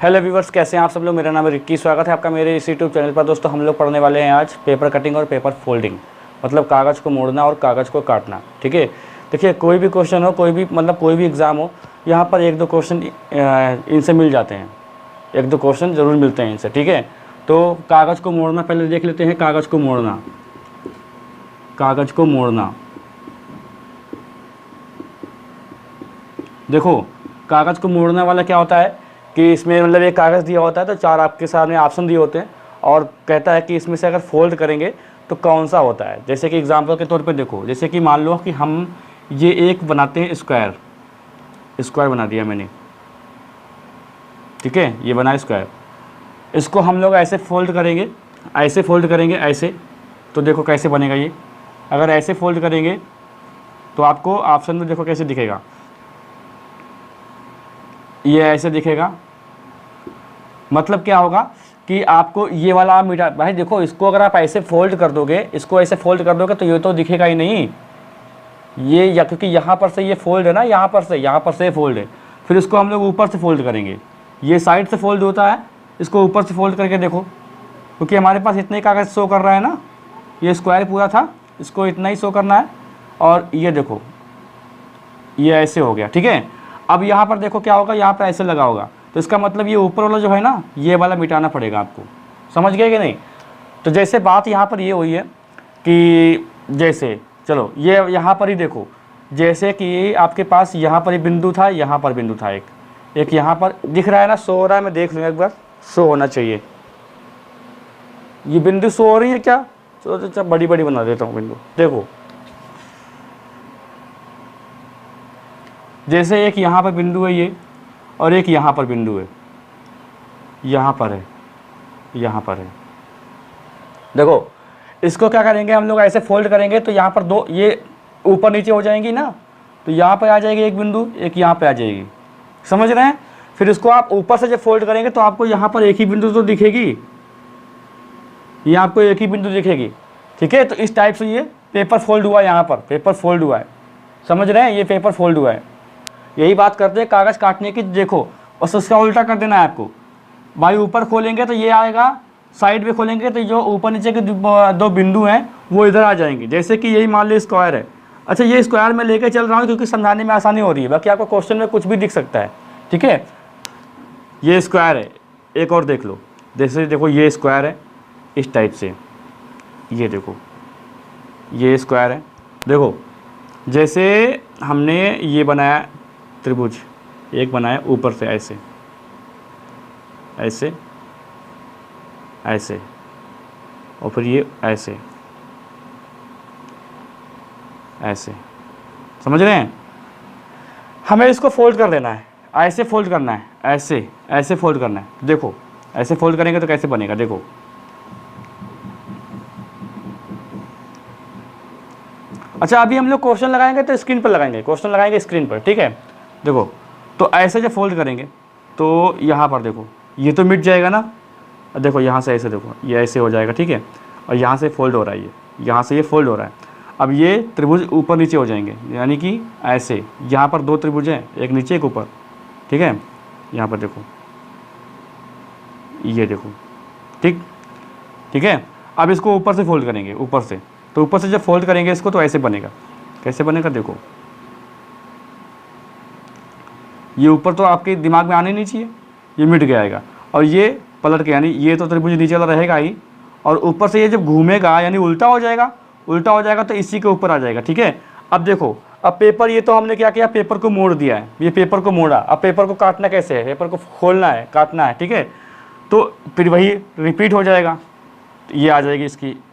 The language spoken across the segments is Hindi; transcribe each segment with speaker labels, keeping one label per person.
Speaker 1: हेलो व्यूवर्स, कैसे हैं आप सब लोग। मेरा नाम है रिक्की। स्वागत है आपका मेरे इस यूट्यूब चैनल पर। दोस्तों, हम लोग पढ़ने वाले हैं आज पेपर कटिंग और पेपर फोल्डिंग, मतलब कागज़ को मोड़ना और कागज़ को काटना। ठीक है, देखिए कोई भी क्वेश्चन हो, कोई भी एग्ज़ाम हो, यहाँ पर एक दो क्वेश्चन इनसे मिल जाते हैं, एक दो क्वेश्चन ज़रूर मिलते हैं इनसे। ठीक है, तो कागज़ को मोड़ना पहले देख लेते हैं। कागज़ को मोड़ना, कागज़ को मोड़ना। देखो, कागज़ को मोड़ने वाला क्या होता है कि इसमें मतलब एक कागज़ दिया होता है, तो चार आपके सामने ऑप्शन दिए होते हैं और कहता है कि इसमें से अगर फोल्ड करेंगे तो कौन सा होता है। जैसे कि एग्जांपल के तौर पे देखो, जैसे कि मान लो कि हम ये एक बनाते हैं स्क्वायर, स्क्वायर बना दिया मैंने। ठीक है, ये बना स्क्वायर, इसको हम लोग ऐसे फोल्ड करेंगे, ऐसे फोल्ड करेंगे, ऐसे। तो देखो कैसे बनेगा ये। अगर ऐसे फोल्ड करेंगे तो आपको ऑप्शन में देखो कैसे दिखेगा, ये ऐसे दिखेगा। मतलब क्या होगा कि आपको ये वाला आप मिटा, भाई देखो इसको अगर आप ऐसे फोल्ड कर दोगे, इसको ऐसे फोल्ड कर दोगे तो ये तो दिखेगा ही नहीं ये, या क्योंकि यहाँ पर से ये फोल्ड है ना, यहाँ पर से फोल्ड है। फिर इसको हम लोग ऊपर से फोल्ड करेंगे, ये साइड से फोल्ड होता है, इसको ऊपर से फोल्ड करके देखो, क्योंकि हमारे पास इतना ही कागज़ शो कर रहा है ना, ये स्क्वायर पूरा था, इसको इतना ही शो करना है। और ये देखो ये ऐसे हो गया। ठीक है, अब यहाँ पर देखो क्या होगा, यहाँ पर ऐसे लगा होगा, तो इसका मतलब ये ऊपर वाला जो है ना, ये वाला मिटाना पड़ेगा आपको। समझ गए कि नहीं। तो जैसे बात यहाँ पर ये हुई है कि जैसे चलो ये यहाँ पर ही देखो, जैसे कि आपके पास यहाँ पर ही बिंदु था, यहाँ पर बिंदु था, एक यहाँ पर दिख रहा है ना, शो हो रहा है। मैं देख लूँगा एक बार, शो होना चाहिए। ये बिंदु शो हो रही है क्या? चलो बड़ी बड़ी बना देता हूँ बिंदु। देखो जैसे एक यहाँ पर बिंदु है ये, और एक यहाँ पर बिंदु है, यहाँ पर है, यहाँ पर है। देखो इसको क्या करेंगे हम लोग, ऐसे फोल्ड करेंगे तो यहाँ पर दो ये ऊपर नीचे हो जाएंगी ना, तो यहाँ पर आ जाएगी एक बिंदु, एक यहाँ पे आ जाएगी। समझ रहे हैं। फिर इसको आप ऊपर से जब फोल्ड करेंगे तो आपको यहाँ पर एक ही बिंदु तो दिखेगी, ये आपको एक ही बिंदु दिखेगी। ठीक है, तो इस टाइप से ये पेपर फोल्ड हुआ, यहाँ पर पेपर फोल्ड हुआ है। समझ रहे हैं, ये पेपर फोल्ड हुआ है। यही बात करते हैं कागज़ काटने की। देखो बस उसका उल्टा कर देना है आपको। भाई ऊपर खोलेंगे तो ये आएगा, साइड में खोलेंगे तो जो ऊपर नीचे के दो बिंदु हैं वो इधर आ जाएंगे। जैसे कि यही मान लो स्क्वायर है। अच्छा, ये स्क्वायर मैं लेके चल रहा हूँ क्योंकि समझाने में आसानी हो रही है, बाकी आपको क्वेश्चन में कुछ भी दिख सकता है। ठीक है, ये स्क्वायर है। एक और देख लो, जैसे देखो ये स्क्वायर है इस टाइप से, ये देखो ये स्क्वायर है। देखो जैसे हमने ये बनाया त्रिभुज, एक बनाया ऊपर से ऐसे ऐसे ऐसे, और फिर ये ऐसे ऐसे। समझ रहे हैं। हमें इसको फोल्ड कर देना है, ऐसे फोल्ड करना है, ऐसे ऐसे फोल्ड करना है। देखो ऐसे फोल्ड करेंगे तो कैसे बनेगा, देखो अच्छा अभी हम लोग क्वेश्चन लगाएंगे तो स्क्रीन पर लगाएंगे, क्वेश्चन लगाएंगे स्क्रीन पर। ठीक है, देखो तो ऐसे जब फोल्ड करेंगे तो यहाँ पर देखो ये तो मिट जाएगा ना। देखो यहाँ से ऐसे, देखो ये ऐसे हो जाएगा। ठीक है, और यहाँ से फोल्ड हो रहा है, ये यहाँ से ये फोल्ड हो रहा है। अब ये त्रिभुज ऊपर नीचे हो जाएंगे, यानी कि ऐसे। यहाँ पर दो त्रिभुज हैं, एक नीचे एक ऊपर। ठीक है, यहाँ पर देखो ये देखो। ठीक है, अब इसको ऊपर से फोल्ड करेंगे, ऊपर से। तो ऊपर से जब फोल्ड करेंगे इसको तो ऐसे बनेगा। कैसे बनेगा, देखो ये ऊपर तो आपके दिमाग में आने नहीं चाहिए, ये मिट जाएगा। और ये पलट के, यानी ये तो त्रिभुज नीचे वाला रहेगा ही, और ऊपर से ये जब घूमेगा यानी उल्टा हो जाएगा। उल्टा हो जाएगा तो इसी के ऊपर आ जाएगा। ठीक है, अब देखो, अब पेपर, ये तो हमने क्या किया, पेपर को मोड़ दिया है, ये पेपर को मोड़ा। अब पेपर को काटना कैसे है, पेपर को खोलना है, काटना है। ठीक है, तो फिर वही रिपीट हो जाएगा, ये आ जाएगी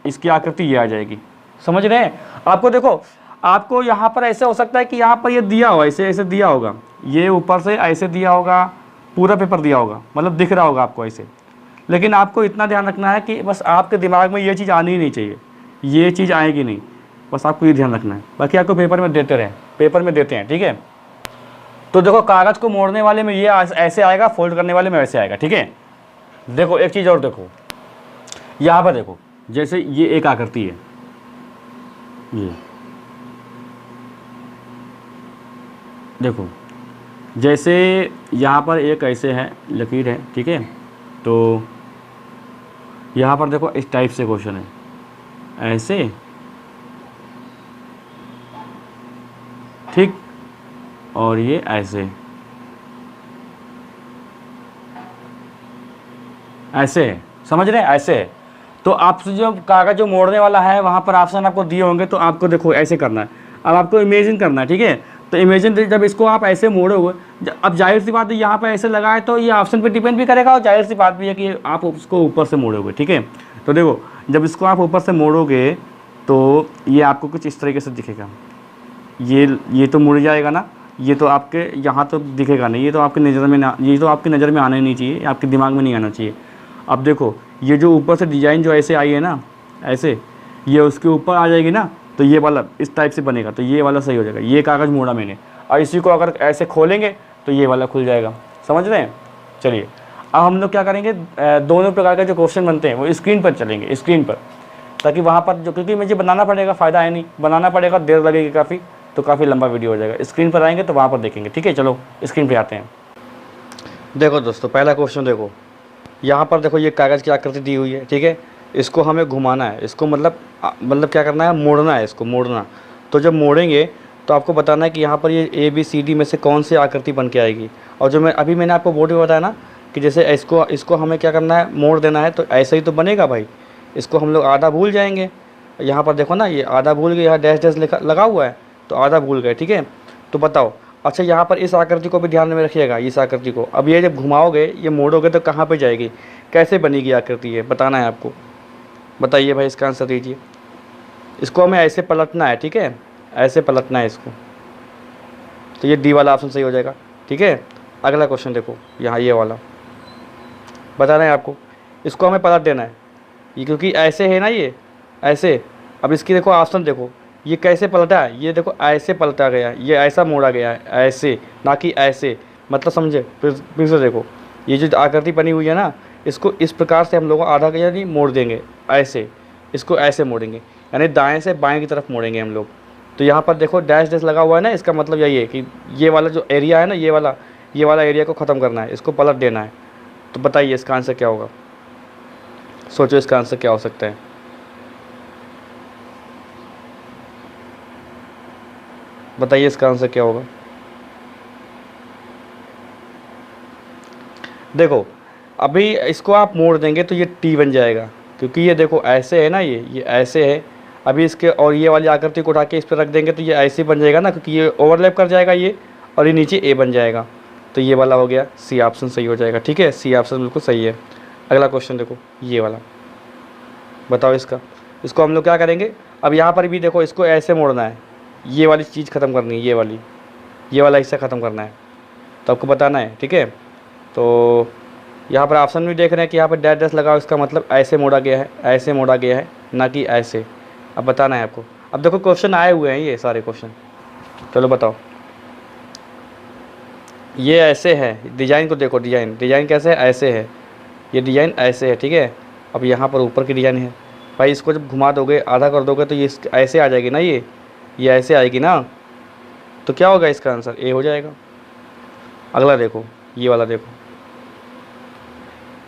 Speaker 1: इसकी आकृति, ये आ जाएगी। समझ रहे हैं। आपको देखो, आपको यहाँ पर ऐसे हो सकता है कि यहाँ पर ये दिया हो, ऐसे ऐसे दिया होगा, ये ऊपर से ऐसे दिया होगा, पूरा पेपर दिया होगा, मतलब दिख रहा होगा आपको ऐसे। लेकिन आपको इतना ध्यान रखना है कि बस आपके दिमाग में ये चीज़ आनी ही नहीं चाहिए, ये चीज़ आएगी नहीं, बस आपको ये ध्यान रखना है। बाकी आपको पेपर में देते रहें, पेपर में देते हैं। ठीक है, तो देखो कागज़ को मोड़ने वाले में ये ऐसे आएगा, फोल्ड करने वाले में वैसे आएगा। ठीक है, देखो एक चीज़ और देखो, यहाँ पर देखो, जैसे ये एक आकृति है, ये देखो जैसे यहाँ पर एक ऐसे है लकीर है, ठीक है, तो यहाँ पर देखो इस टाइप से क्वेश्चन है, ऐसे, ठीक, और ये ऐसे, ऐसे है, समझ रहे हैं, ऐसे है। तो आपसे जो कागज़ जो मोड़ने वाला है वहाँ पर ऑप्शन आपको दिए होंगे, तो आपको देखो ऐसे करना है। अब आपको इमेजिन करना है, ठीक है, तो इमेजिन जब इसको आप ऐसे मोड़ोगे, अब जाहिर सी बात है यहाँ पर ऐसे लगा है तो ये ऑप्शन पे डिपेंड भी करेगा, और जाहिर सी बात भी है कि आप उसको ऊपर से मोड़ोगे, ठीक है। तो देखो जब इसको आप ऊपर से मोड़ोगे तो ये आपको कुछ इस तरीके से दिखेगा, ये तो मुड़ जाएगा ना, ये तो आपके यहाँ तो दिखेगा नहीं, ये तो आपकी नज़र में ना, ये तो आपकी नज़र में आना ही नहीं चाहिए, आपके दिमाग में नहीं आना चाहिए। अब देखो ये जो ऊपर से डिज़ाइन जो ऐसे आई है ना, ऐसे, ये उसके ऊपर आ जाएगी ना, तो ये वाला इस टाइप से बनेगा, तो ये वाला सही हो जाएगा। ये कागज़ मोड़ा मैंने, और इसी को अगर ऐसे खोलेंगे तो ये वाला खुल जाएगा, समझ रहे हैं। चलिए अब हम लोग क्या करेंगे, दोनों प्रकार के जो क्वेश्चन बनते हैं वो स्क्रीन पर चलेंगे, स्क्रीन पर, ताकि वहाँ पर जो, क्योंकि मुझे बनाना पड़ेगा, फ़ायदा है नहीं, बनाना पड़ेगा, देर लगेगी काफ़ी, तो काफ़ी लंबा वीडियो हो जाएगा। स्क्रीन पर आएंगे तो वहाँ पर देखेंगे, ठीक है। चलो स्क्रीन पे आते हैं। देखो दोस्तों पहला क्वेश्चन देखो, यहाँ पर देखो ये कागज़ की आकृति दी हुई है, ठीक है, इसको हमें घुमाना है, इसको मतलब क्या करना है, मोड़ना है, इसको मोड़ना। तो जब मोड़ेंगे तो आपको बताना है कि यहाँ पर ये ABCD में से कौन सी आकृति बन के आएगी। और जो मैंने आपको बोर्ड में बताया ना कि जैसे इसको हमें क्या करना है, मोड़ देना है, तो ऐसे ही तो बनेगा भाई। इसको हम लोग आधा भूल जाएंगे, यहाँ पर देखो ना, ये आधा भूल गए, यहाँ डैश डैश लगा हुआ है, तो आधा भूल गए, ठीक है। तो बताओ, अच्छा यहाँ पर इस आकृति को भी ध्यान में रखिएगा, इस आकृति को। अब ये जब घुमाओगे, ये मोड़ोगे तो कहाँ पे जाएगी, कैसे बनेगी आकृति, ये बताना है आपको। बताइए भाई, इसका आंसर दीजिए। इसको हमें ऐसे पलटना है, ठीक है, ऐसे पलटना है इसको, तो ये डी वाला ऑप्शन सही हो जाएगा, ठीक है। अगला क्वेश्चन देखो, यहाँ ये वाला बताना है आपको, इसको हमें पलट देना है, ये क्योंकि ऐसे है ना, ये ऐसे। अब इसकी देखो ऑप्शन देखो, ये कैसे पलटा है, ये देखो ऐसे पलटा गया है, ये ऐसा मोड़ा गया है, ऐसे, ना कि ऐसे, मतलब समझे। फिर से देखो, ये जो आकृति बनी हुई है ना, इसको इस प्रकार से हम लोग आधा यानी मोड़ देंगे, ऐसे, इसको ऐसे मोड़ेंगे, यानी दाएं से बाएं की तरफ मोड़ेंगे हम लोग। तो यहाँ पर देखो डैश डैश लगा हुआ है ना, इसका मतलब यही है कि ये वाला जो एरिया है ना, ये वाला एरिया को ख़त्म करना है, इसको पलट देना है। तो बताइए इसका आंसर क्या होगा, सोचो इसका आंसर क्या हो सकता है। बताइए इसका आंसर क्या होगा। देखो अभी इसको आप मोड़ देंगे तो ये टी बन जाएगा, क्योंकि ये देखो ऐसे है ना, ये ऐसे है। अभी इसके और ये वाली आकृति को उठा के इस पर रख देंगे तो ये ऐसे बन जाएगा ना, क्योंकि ये ओवरलैप कर जाएगा ये, और ये नीचे ए बन जाएगा। तो ये वाला हो गया, सी ऑप्शन सही हो जाएगा, ठीक है, सी ऑप्शन बिल्कुल सही है। अगला क्वेश्चन देखो, ये वाला बताओ इसको हम लोग क्या करेंगे। अब यहाँ पर भी देखो, इसको ऐसे मोड़ना है, ये वाली चीज़ ख़त्म करनी है, ये वाला हिस्सा ख़त्म करना है, तो आपको बताना है, ठीक है। तो यहाँ पर ऑप्शन भी देख रहे हैं कि यहाँ पर डैश डैश लगा, इसका मतलब ऐसे मोड़ा गया है, ऐसे मोड़ा गया है, ना कि ऐसे। अब बताना है आपको। अब देखो क्वेश्चन आए हुए हैं ये सारे क्वेश्चन, चलो बताओ। ये ऐसे है, डिज़ाइन को देखो, डिज़ाइन कैसे है, ऐसे है, ये डिज़ाइन ऐसे है, ठीक है। अब यहाँ पर ऊपर की डिज़ाइन है भाई, इसको जब घुमा दोगे, आधा कर दोगे, तो ये ऐसे आ जाएगी ना, ये ऐसे आएगी ना, तो क्या होगा इसका आंसर, ए हो जाएगा। अगला देखो, ये वाला देखो,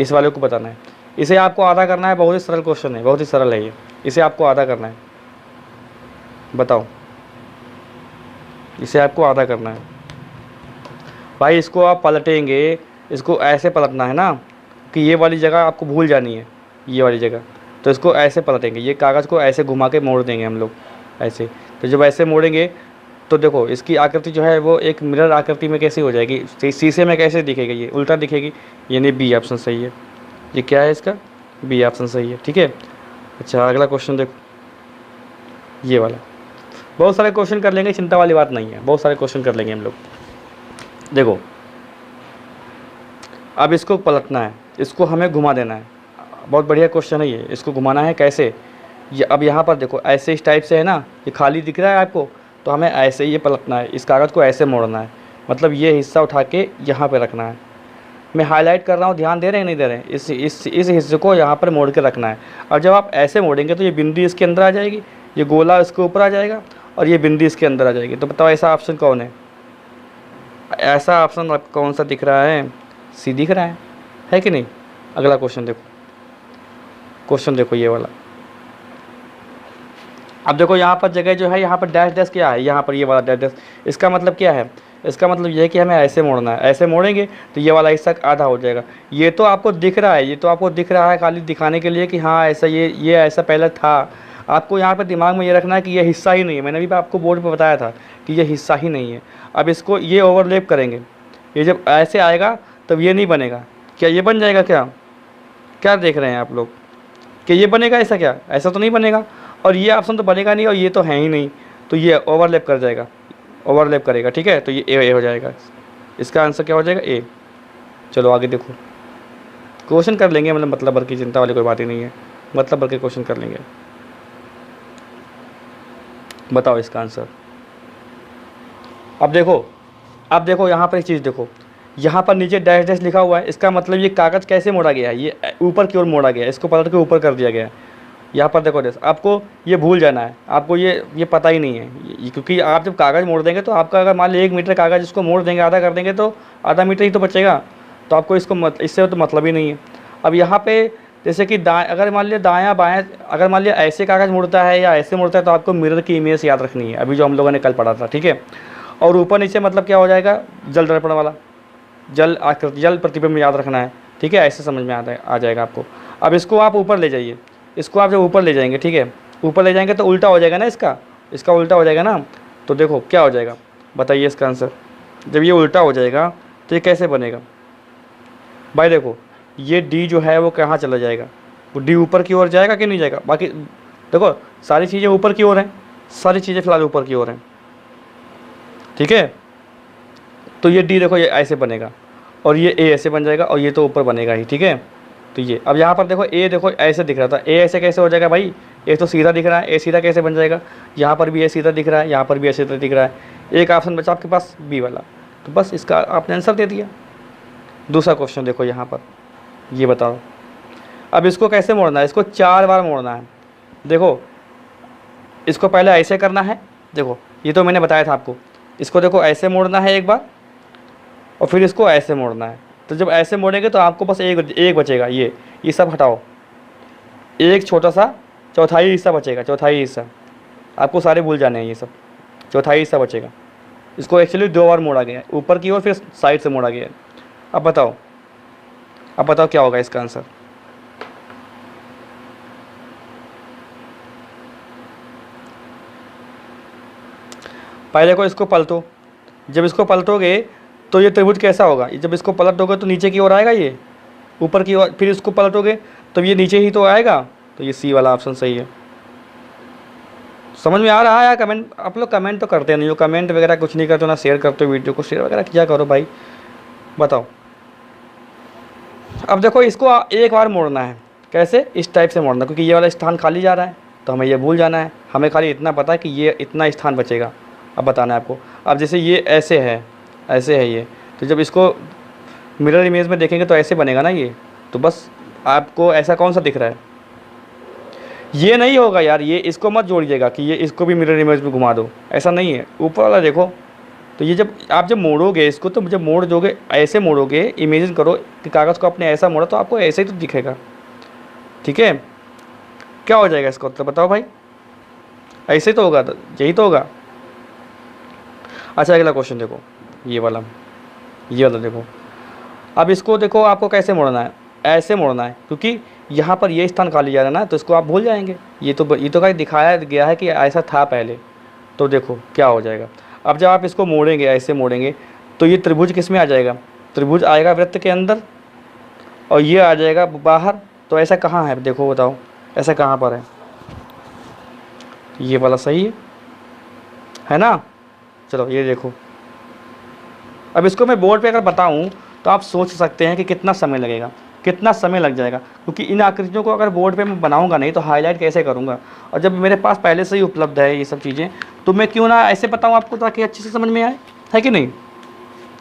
Speaker 1: इस वाले को बताना है, इसे आपको आधा करना है। बहुत ही सरल क्वेश्चन है, बहुत ही सरल है ये, इसे आपको आधा करना है। बताओ, इसे आपको आधा करना है भाई। इसको आप पलटेंगे, इसको ऐसे पलटना है ना, कि ये वाली जगह आपको भूल जानी है, ये वाली जगह, तो इसको ऐसे पलटेंगे, ये कागज़ को ऐसे घुमा के मोड़ देंगे हम लोग ऐसे। तो जब ऐसे मोड़ेंगे तो देखो इसकी आकृति जो है वो एक मिरर आकृति में कैसी हो जाएगी, शीशे में कैसे दिखेगी, ये उल्टा दिखेगी, यानी बी ऑप्शन सही है। ये क्या है इसका, बी ऑप्शन सही है, ठीक है। अच्छा अगला क्वेश्चन देखो, ये वाला। बहुत सारे क्वेश्चन कर लेंगे, चिंता वाली बात नहीं है, बहुत सारे क्वेश्चन कर लेंगे हम लोग। देखो अब इसको पलटना है, इसको हमें घुमा देना है। बहुत बढ़िया क्वेश्चन है ये, इसको घुमाना है कैसे, ये अब यहाँ पर देखो ऐसे इस टाइप से है ना, ये खाली दिख रहा है आपको, तो हमें ऐसे ये पलटना है, इस कागज़ को ऐसे मोड़ना है, मतलब ये हिस्सा उठा के यहाँ पे रखना है। मैं हाईलाइट कर रहा हूँ, ध्यान दे रहे हैं नहीं दे रहे हैं, इस हिस्से को यहाँ पर मोड़ के रखना है। और जब आप ऐसे मोड़ेंगे तो ये बिंदी इसके अंदर आ जाएगी, ये गोला इसके ऊपर आ जाएगा, और ये बिंदी इसके अंदर आ जाएगी। तो बताओ ऐसा ऑप्शन कौन है, ऐसा ऑप्शन आपको कौन सा दिख रहा है? सी दिख रहा है कि नहीं? अगला क्वेश्चन देखो, क्वेश्चन देखो ये वाला। अब देखो यहाँ पर जगह जो है, यहाँ पर डैश डैश क्या है, यहाँ पर ये वाला डैश डैश, इसका मतलब क्या है? इसका मतलब ये है कि हमें ऐसे मोड़ना है, ऐसे मोड़ेंगे तो ये वाला हिस्सा आधा हो जाएगा। ये तो आपको दिख रहा है, ये तो आपको दिख रहा है खाली दिखाने के लिए कि हाँ ऐसा ये ऐसा पहले था। आपको यहाँ पर दिमाग में ये रखना है कि ये हिस्सा ही नहीं है। मैंने भी आपको बोर्ड पर बताया था कि ये हिस्सा ही नहीं है। अब इसको ये ओवरलैप करेंगे, ये जब ऐसे आएगा तब ये नहीं बनेगा। क्या ये बन जाएगा? क्या क्या देख रहे हैं आप लोग कि ये बनेगा? ऐसा क्या? ऐसा तो नहीं बनेगा। और ये ऑप्शन तो बनेगा नहीं, और ये तो है ही नहीं, तो ये ओवरलैप कर जाएगा, ओवरलैप करेगा। ठीक है, तो ये ए हो जाएगा। इसका आंसर क्या हो जाएगा? ए। चलो आगे देखो, क्वेश्चन कर लेंगे, मतलब भर की चिंता वाली कोई बात ही नहीं है, मतलब भर के क्वेश्चन कर लेंगे। बताओ इसका आंसर। अब देखो यहाँ पर एक चीज़ देखो, यहाँ पर नीचे डैश डैश लिखा हुआ है, इसका मतलब ये कागज़ कैसे मोड़ा गया है? ये ऊपर की ओर मोड़ा गया है, इसको पलट के ऊपर कर दिया गया है। यहाँ पर देखो डैश, आपको ये भूल जाना है, आपको ये पता ही नहीं है क्योंकि आप जब कागज़ मोड़ देंगे तो आपका अगर मान ली 1 मीटर कागज़ इसको मोड़ देंगे, आधा कर देंगे तो आधा मीटर ही तो बचेगा, तो आपको इससे तो मतलब ही नहीं है। अब यहाँ पे जैसे कि अगर मान लिया दायाँ बायाँ, अगर मान लिया ऐसे कागज़ मुड़ता है या ऐसे मुड़ता है तो आपको मिरर की इमेज याद रखनी है, अभी जो हम लोगों ने कल पढ़ा था। ठीक है, और ऊपर नीचे मतलब क्या हो जाएगा? जल दर्पण वाला, जल प्रतिबिंब याद रखना है। ठीक है, ऐसे समझ में आ जाएगा आपको। अब इसको आप ऊपर ले जाइए, इसको आप जब ऊपर ले जाएंगे, ठीक है, ऊपर ले जाएंगे तो उल्टा हो जाएगा ना, इसका उल्टा हो जाएगा ना। तो देखो क्या हो जाएगा, बताइए इसका आंसर। जब ये उल्टा हो जाएगा तो ये कैसे बनेगा भाई? देखो ये डी जो है वो कहाँ चला जाएगा? वो डी ऊपर की ओर जाएगा कि नहीं जाएगा? बाकी देखो सारी चीज़ें ऊपर की ओर हैं, सारी चीज़ें फिलहाल ऊपर की ओर हैं। ठीक है, तो ये डी देखो ये ऐसे बनेगा, और ये ए ऐसे बन जाएगा, और ये तो ऊपर बनेगा ही। ठीक है, तो ये अब यहाँ पर देखो ए देखो ऐसे दिख रहा था, ए ऐसे कैसे हो जाएगा भाई? ए तो सीधा दिख रहा है, ए सीधा कैसे बन जाएगा? यहाँ पर भी ए सीधा दिख रहा है, यहाँ पर भी ए सीधा दिख रहा है। एक ऑप्शन बचा आपके पास बी वाला, तो बस इसका आपने आंसर दे दिया। दूसरा क्वेश्चन देखो यहाँ पर, ये बताओ अब इसको कैसे मोड़ना है? इसको 4 बार मोड़ना है। देखो इसको पहले ऐसे करना है, देखो ये तो मैंने बताया था आपको। इसको देखो ऐसे मोड़ना है एक बार, और फिर इसको ऐसे मोड़ना है। तो जब ऐसे मोड़ेंगे तो आपको बस एक बचेगा, ये सब हटाओ, एक छोटा सा चौथाई हिस्सा बचेगा, चौथाई हिस्सा आपको सारे भूल जाने हैं, ये सब चौथाई हिस्सा बचेगा। इसको एक्चुअली 2 बार मोड़ा गया है, ऊपर की ओर फिर साइड से मोड़ा गया है। अब बताओ क्या होगा इसका आंसर? पहले को इसको पलटो, जब इसको पलटोगे तो ये त्रिभुज कैसा होगा? जब इसको पलटोगे तो नीचे की ओर आएगा, ये ऊपर की ओर, फिर इसको पलटोगे तो ये नीचे ही तो आएगा। तो ये सी वाला ऑप्शन सही है। समझ में आ रहा है यार? कमेंट आप लोग कमेंट तो करते नहीं हो, कमेंट वगैरह कुछ नहीं करते हो ना, शेयर करते हो वीडियो को, शेयर वगैरह किया करो भाई। बताओ अब देखो इसको एक बार मोड़ना है, कैसे? इस टाइप से मोड़ना, क्योंकि ये वाला स्थान खाली जा रहा है तो हमें ये भूल जाना है, हमें खाली इतना पता है कि ये इतना स्थान बचेगा। अब बताना है आपको। अब जैसे ये ऐसे है ये, तो जब इसको मिरर इमेज में देखेंगे तो ऐसे बनेगा ना ये, तो बस आपको ऐसा कौन सा दिख रहा है? ये नहीं होगा यार, ये इसको मत जोड़िएगा कि ये इसको भी मिरर इमेज में घुमा दो, ऐसा नहीं है। ऊपर वाला देखो, तो ये जब आप मोड़ोगे इसको, तो जब मोड़ दोगे, ऐसे मोड़ोगे, इमेजिन करो कि कागज़ को आपने ऐसा मोड़ा तो आपको ऐसे ही तो दिखेगा। ठीक है, क्या हो जाएगा इसका उत्तर बताओ भाई? ऐसे तो होगा, यही तो होगा। अच्छा अगला क्वेश्चन देखो, ये वाला देखो। अब इसको देखो आपको कैसे मोड़ना है? ऐसे मोड़ना है, क्योंकि यहाँ पर ये स्थान खाली जा रहा है ना, तो इसको आप भूल जाएंगे। ये तो कहीं दिखाया गया है कि ऐसा था पहले। तो देखो क्या हो जाएगा। अब जब आप इसको मोड़ेंगे, ऐसे मोड़ेंगे, तो ये त्रिभुज किस में आ जाएगा? त्रिभुज आएगा वृत्त के अंदर, और ये आ जाएगा बाहर। तो ऐसा कहाँ है देखो, बताओ ऐसा कहाँ पर है? ये वाला सही है ना? चलो ये देखो। अब इसको मैं बोर्ड पे अगर बताऊं तो आप सोच सकते हैं कि कितना समय लगेगा, कितना समय लग जाएगा, क्योंकि इन आकृतियों को अगर बोर्ड पे मैं बनाऊंगा नहीं तो हाईलाइट कैसे करूंगा? और जब मेरे पास पहले से ही उपलब्ध है ये सब चीज़ें, तो मैं क्यों ना ऐसे बताऊं आपको, ताकि अच्छे से समझ में आए, है कि नहीं?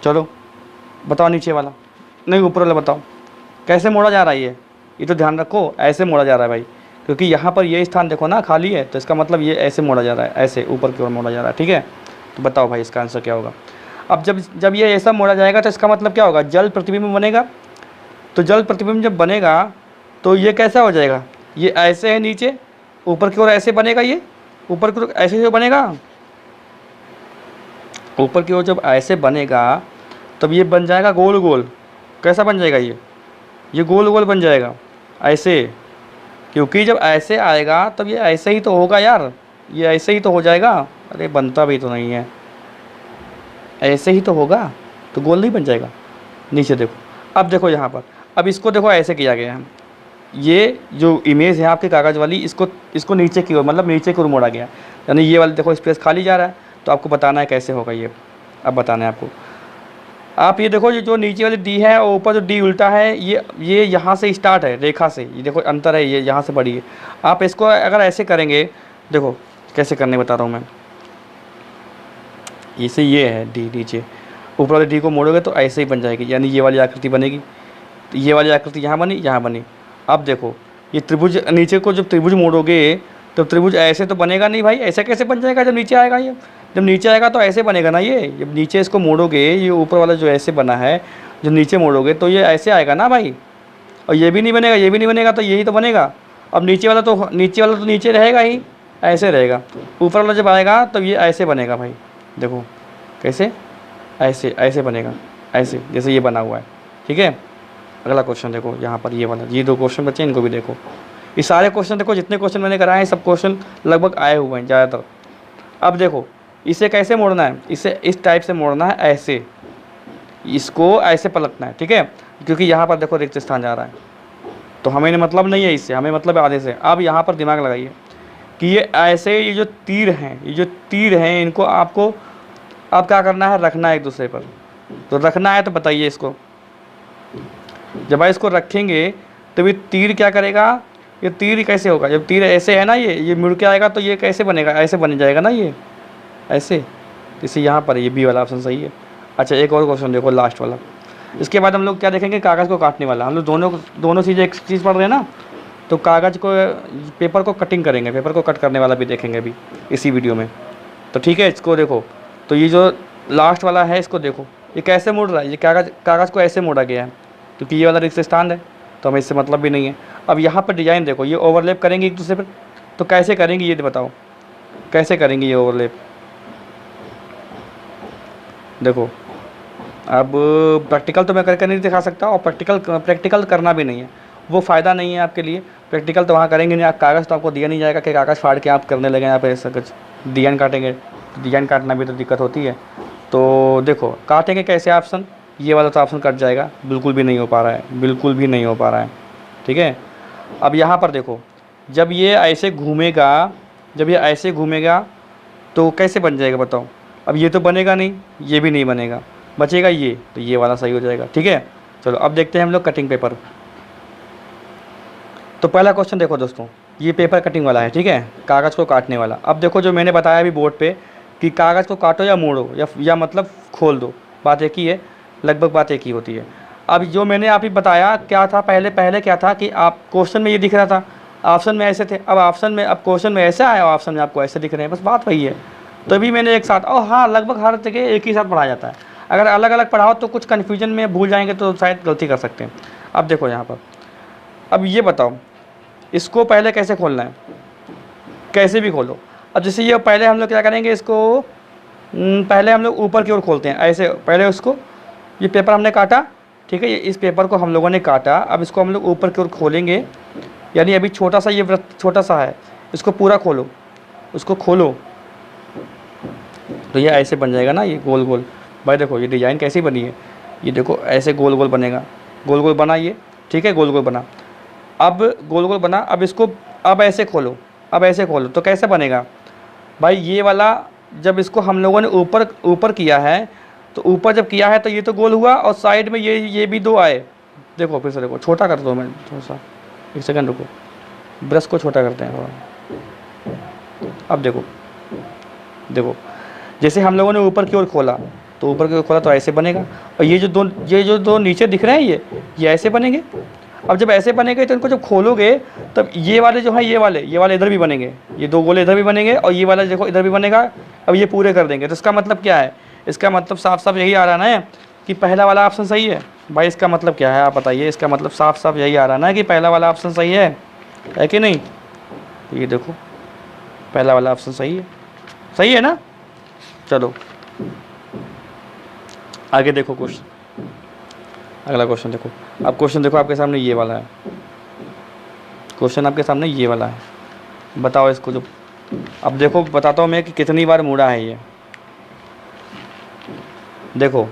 Speaker 1: चलो बताओ नीचे वाला, नहीं ऊपर वाला बताओ कैसे मोड़ा जा रहा है ये तो ध्यान रखो, ऐसे मोड़ा जा रहा है भाई, क्योंकि यहाँ पर ये स्थान देखो ना खाली है, तो इसका मतलब ये ऐसे मोड़ा जा रहा है, ऐसे ऊपर की ओर मोड़ा जा रहा है। ठीक है, तो बताओ भाई इसका आंसर क्या होगा? अब जब ये ऐसा मोड़ा जाएगा तो इसका मतलब क्या होगा, जल प्रतिबिंब बनेगा। तो जल प्रतिबिंब जब बनेगा तो ये कैसा हो जाएगा, ये ऐसे है नीचे, ऊपर की ओर ऐसे बनेगा, ये ऊपर की ओर ऐसे जो बनेगा, ऊपर की ओर जब ऐसे बनेगा तब ये बन जाएगा गोल गोल। कैसा बन जाएगा ये गोल गोल बन जाएगा ऐसे, क्योंकि जब ऐसे आएगा तब ये ऐसे ही तो होगा यार, ये ऐसे ही तो हो जाएगा। अरे बनता भी तो नहीं है, ऐसे ही तो होगा, तो गोल नहीं बन जाएगा। नीचे देखो, अब देखो यहाँ पर, अब इसको देखो ऐसे किया गया है, ये जो इमेज है आपके कागज़ वाली, इसको नीचे की ओर, मतलब नीचे की ओर मोड़ा गया, यानी ये वाला देखो स्पेस खाली जा रहा है। तो आपको बताना है कैसे होगा ये, अब बताना है आपको। आप ये देखो, ये जो नीचे वाली डी है और ऊपर जो डी उल्टा है, ये यहाँ से स्टार्ट है रेखा से, ये देखो अंतर है, ये यहाँ से बड़ी है। आप इसको अगर ऐसे करेंगे, देखो कैसे करने बता रहा हूँ मैं, इसे ये है डी, नीचे ऊपर वाली डी को मोड़ोगे तो ऐसे ही बन जाएगी, यानी ये वाली आकृति बनेगी। तो ये वाली आकृति यहाँ बनी, यहाँ बनी। अब देखो ये त्रिभुज, नीचे को जब त्रिभुज मोड़ोगे तो त्रिभुज ऐसे तो बनेगा नहीं भाई, ऐसे कैसे बन जाएगा जब नीचे आएगा। ये जब नीचे आएगा तो ऐसे बनेगा ना, ये जब नीचे इसको मोड़ोगे, ये ऊपर वाला जो ऐसे बना है, जब नीचे मोड़ोगे तो ये ऐसे आएगा ना भाई, और ये भी नहीं बनेगा, ये भी नहीं बनेगा, तो यही तो बनेगा। अब नीचे वाला तो नीचे रहेगा ही, ऐसे रहेगा। ऊपर वाला जब आएगा तब ये ऐसे बनेगा भाई, देखो कैसे, ऐसे ऐसे बनेगा, ऐसे जैसे ये बना हुआ है। ठीक है, अगला क्वेश्चन देखो, यहाँ पर ये वाला, ये 2 क्वेश्चन बचे, इनको भी देखो। ये सारे क्वेश्चन देखो, जितने क्वेश्चन मैंने कराए हैं सब क्वेश्चन लगभग आए हुए हैं ज़्यादातर। अब देखो इसे कैसे मोड़ना है, इसे इस टाइप से मोड़ना है, ऐसे, इसको ऐसे पलटना है। ठीक है, क्योंकि यहाँ पर देखो रिक्त स्थान जा रहा है, तो हमें मतलब नहीं है इससे, हमें मतलब है आधे से। अब यहाँ पर दिमाग लगाइए कि ये ऐसे, ये जो तीर हैं, इनको आपको अब क्या करना है, रखना है एक दूसरे पर। तो रखना है तो बताइए इसको, जब आप इसको रखेंगे तो ये तीर क्या करेगा, ये तीर कैसे होगा, जब तीर ऐसे है ना, ये मुड़ के आएगा तो ये कैसे बनेगा, ऐसे बन जाएगा ना, ये ऐसे। इसे यहाँ पर ये बी वाला ऑप्शन सही है। अच्छा, एक और क्वेश्चन देखो, लास्ट वाला। इसके बाद हम लोग क्या देखेंगे, कागज़ को काटने वाला। हम लोग दोनों चीज़ें एक चीज़ पढ़ रहे हैं ना, तो कागज़ को, पेपर को कटिंग करेंगे, पेपर को कट करने वाला भी देखेंगे अभी इसी वीडियो में। तो ठीक है, इसको देखो, तो ये जो लास्ट वाला है इसको देखो, ये कैसे मुड़ रहा है, ये कागज़ को ऐसे मोड़ा गया है, क्योंकि ये वाला रिक्त स्थान है, तो हमें इससे मतलब भी नहीं है। अब यहाँ पर डिज़ाइन देखो, ये ओवरलैप करेंगे एक दूसरे पर, तो कैसे करेंगे ये बताओ, कैसे करेंगे ये ओवरलैप। देखो अब प्रैक्टिकल तो मैं करके नहीं दिखा सकता, और प्रैक्टिकल करना भी नहीं है, वो फ़ायदा नहीं है आपके लिए। प्रैक्टिकल तो वहाँ करेंगे नहीं, आप कागज़ तो आपको दिया नहीं जाएगा कि कागज़ फाड़ के आप करने लगे यहाँ पे ऐसा कुछ, डिज़ाइन काटेंगे, तो डिज़ाइन काटना भी तो दिक्कत होती है। तो देखो काटेंगे कैसे, ऑप्शन ये वाला तो ऑप्शन कट जाएगा, बिल्कुल भी नहीं हो पा रहा है, बिल्कुल भी नहीं हो पा रहा है। ठीक है, अब यहाँ पर देखो, जब ये ऐसे घूमेगा तो कैसे बन जाएगा बताओ। अब ये तो बनेगा नहीं, ये भी नहीं बनेगा, बचेगा ये, तो ये वाला सही हो जाएगा। ठीक है, चलो अब देखते हैं हम लोग कटिंग पेपर। तो पहला क्वेश्चन देखो दोस्तों, ये पेपर कटिंग वाला है। ठीक है, कागज़ को काटने वाला। अब देखो जो मैंने बताया अभी बोर्ड पे कि कागज़ को काटो या मोड़ो या मतलब खोल दो, बात एक ही है, लगभग बात एक ही होती है। अब जो मैंने आप ही बताया क्या था, पहले क्या था कि आप क्वेश्चन में ये दिख रहा था, ऑप्शन में ऐसे थे, अब क्वेश्चन में ऐसे आया, ऑप्शन में आपको ऐसे दिख रहे हैं, बस बात वही है। तभी मैंने एक साथ, और हाँ लगभग हर जगह एक ही साथ पढ़ाया जाता है। अगर अलग अलग पढ़ाओ तो कुछ कन्फ्यूजन में भूल जाएंगे, तो शायद गलती कर सकते हैं। अब देखो यहाँ पर, अब ये बताओ इसको पहले कैसे खोलना है, कैसे भी खोलो। अब जैसे ये पहले हम लोग क्या करेंगे, इसको पहले हम लोग ऊपर की ओर खोलते हैं ऐसे। पहले उसको, ये पेपर हमने काटा, ठीक है, इस पेपर को हम लोगों ने काटा, अब इसको हम लोग ऊपर की ओर खोलेंगे, यानी अभी छोटा सा ये वृत्त छोटा सा है, इसको पूरा खोलो, उसको खोलो, तो ये ऐसे बन जाएगा ना, ये गोल गोल। भाई देखो ये डिज़ाइन कैसी बनी है, ये देखो ऐसे गोल गोल बनेगा, गोल गोल बना ये। ठीक है, गोल गोल बना, अब गोल गोल बना, अब इसको अब ऐसे खोलो, तो कैसे बनेगा भाई, ये वाला जब इसको हम लोगों ने ऊपर किया है, तो ऊपर जब किया है तो ये तो गोल हुआ, और साइड में ये भी 2 आए। देखो फिर से देखो, छोटा कर दो, मैं थोड़ा सा, एक सेकंड रुको, ब्रश को छोटा करते हैं थोड़ा। अब देखो जैसे हम लोगों ने ऊपर की ओर खोला, तो ऊपर की ओर खोला तो ऐसे बनेगा, और ये जो दो नीचे दिख रहे हैं ये ऐसे बनेंगे। अब जब ऐसे बनेंगे तो इनको जब खोलोगे तब ये वाले जो हैं, ये वाले इधर भी बनेंगे, ये 2 गोले इधर भी बनेंगे, और ये वाला देखो इधर भी बनेगा। अब ये पूरे कर देंगे, तो इसका मतलब क्या है इसका मतलब साफ साफ यही आ रहा है ना कि पहला वाला ऑप्शन सही है। भाई इसका मतलब क्या है आप बताइए, इसका मतलब साफ साफ यही आ रहा है ना कि पहला वाला ऑप्शन सही है कि नहीं। तो ये देखो पहला वाला ऑप्शन सही है ना। चलो आगे देखो क्वेश्चन, अगला क्वेश्चन देखो। अब क्वेश्चन देखो आपके सामने ये वाला है, क्वेश्चन आपके सामने ये वाला है, बताओ इसको। जो अब देखो बताता हूँ मैं कि कितनी बार मुड़ा है ये। देखो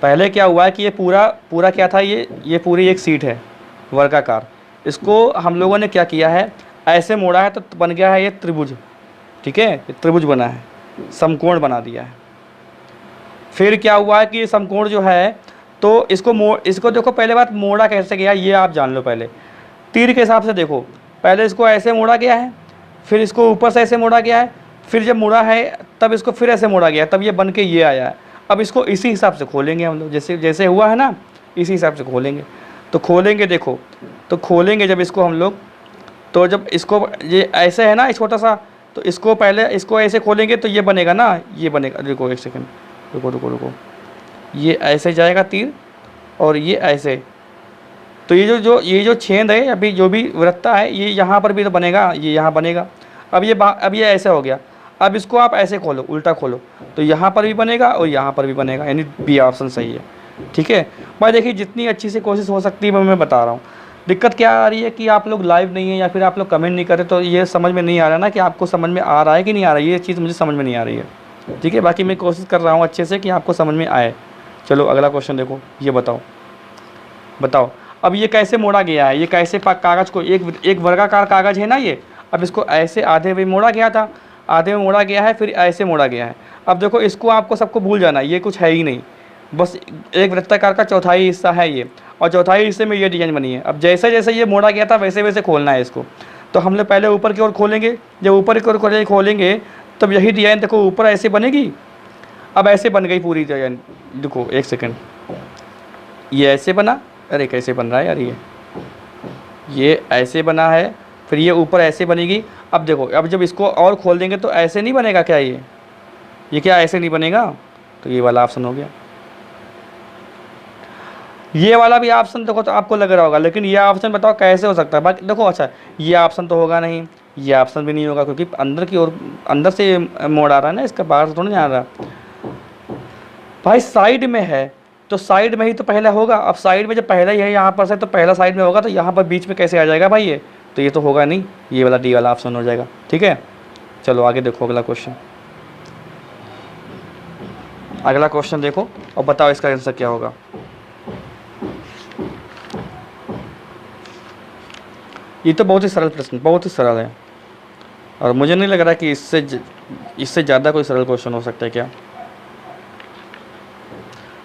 Speaker 1: पहले क्या हुआ है कि ये पूरा क्या था, ये पूरी एक सीट है वर्गाकार। इसको हम लोगों ने क्या किया है, ऐसे मोड़ा है तो बन गया है ये त्रिभुज। ठीक है, ये त्रिभुज बना है, समकोण बना दिया है। फिर क्या हुआ है कि ये समकोण जो है तो इसको देखो पहले बात मोड़ा कैसे गया ये आप जान लो। पहले तीर के हिसाब से देखो, पहले इसको ऐसे मोड़ा गया है, फिर इसको ऊपर से ऐसे मोड़ा गया है, फिर जब मुड़ा है तब इसको फिर ऐसे मोड़ा गया, तब ये बन के ये आया है। अब इसको इसी हिसाब से खोलेंगे हम लोग, जैसे जैसे हुआ है ना इसी हिसाब से खोलेंगे। तो खोलेंगे देखो, तो खोलेंगे जब इसको हम लोग, तो जब इसको ये ऐसे है ना छोटा सा, तो इसको पहले इसको ऐसे खोलेंगे तो ये बनेगा ना, ये बनेगा। रुको एक सेकेंड, रुको, ये ऐसे जाएगा तीर और ये ऐसे। तो ये जो छेद है अभी जो भी वृत्ता है ये यहाँ पर भी तो बनेगा, ये यहाँ बनेगा। अब ये ऐसे हो गया। अब इसको आप ऐसे खोलो, उल्टा खोलो, तो यहाँ पर भी बनेगा और यहाँ पर भी बनेगा, यानी बी ऑप्शन सही है। ठीक है भाई, देखिए जितनी अच्छी से कोशिश हो सकती है मैं बता रहा हूँ। दिक्कत क्या आ रही है कि आप लोग लाइव नहीं है या फिर आप लोग कमेंट नहीं कर रहे, तो ये समझ में नहीं आ रहा ना कि आपको समझ में आ रहा है कि नहीं आ रहा है, ये चीज़ मुझे समझ में नहीं आ रही है। ठीक है, बाकी मैं कोशिश कर रहा हूँ अच्छे से कि आपको समझ में आए। चलो अगला क्वेश्चन देखो, ये बताओ अब ये कैसे मोड़ा गया है, ये कैसे कागज़ को एक वर्गाकार कागज़ है ना ये, अब इसको ऐसे आधे में मोड़ा गया था, आधे में मोड़ा गया है, फिर ऐसे मोड़ा गया है। अब देखो इसको आपको सबको भूल जाना है, ये कुछ है ही नहीं, बस एक वृत्ताकार का चौथाई हिस्सा है ये, और चौथाई हिस्से में ये डिजाइन बनी है। अब जैसे जैसे ये मोड़ा गया था वैसे वैसे खोलना है इसको। तो हम लोग पहले ऊपर की ओर खोलेंगे, जब ऊपर की ओर खोलेंगे तब यही डिजाइन देखो ऊपर ऐसे बनेगी। अब ऐसे बन गई पूरी डिजाइन, देखो एक सेकेंड, ये ऐसे बना, अरे कैसे बन रहा है यार, ये ऐसे बना है, फिर ये ऊपर ऐसे बनेगी। अब देखो अब जब इसको और खोल देंगे तो ऐसे नहीं बनेगा क्या, ये क्या ऐसे नहीं बनेगा। तो ये वाला ऑप्शन हो गया। ये वाला भी ऑप्शन देखो तो आपको लग रहा होगा, लेकिन ये ऑप्शन बताओ कैसे हो सकता है। बाकी देखो अच्छा, ये ऑप्शन तो होगा नहीं, ये ऑप्शन भी नहीं होगा, क्योंकि अंदर की ओर अंदर से मोड़ आ रहा है ना, इसका बाहर से थोड़ा नहीं आ रहा। भाई साइड में है तो साइड में ही तो पहला होगा। अब साइड में जब पहला ही है यहाँ पर से, तो पहला साइड में होगा, तो यहाँ पर बीच में कैसे आ जाएगा भाई ये, तो ये तो होगा नहीं, ये वाला डी वाला ऑप्शन हो जाएगा। ठीक है, चलो आगे देखो अगला क्वेश्चन, अगला क्वेश्चन देखो और बताओ इसका आंसर क्या होगा। ये तो बहुत ही सरल प्रश्न, बहुत ही सरल है, और मुझे नहीं लग रहा कि इससे ज़्यादा कोई सरल क्वेश्चन हो सकता है क्या।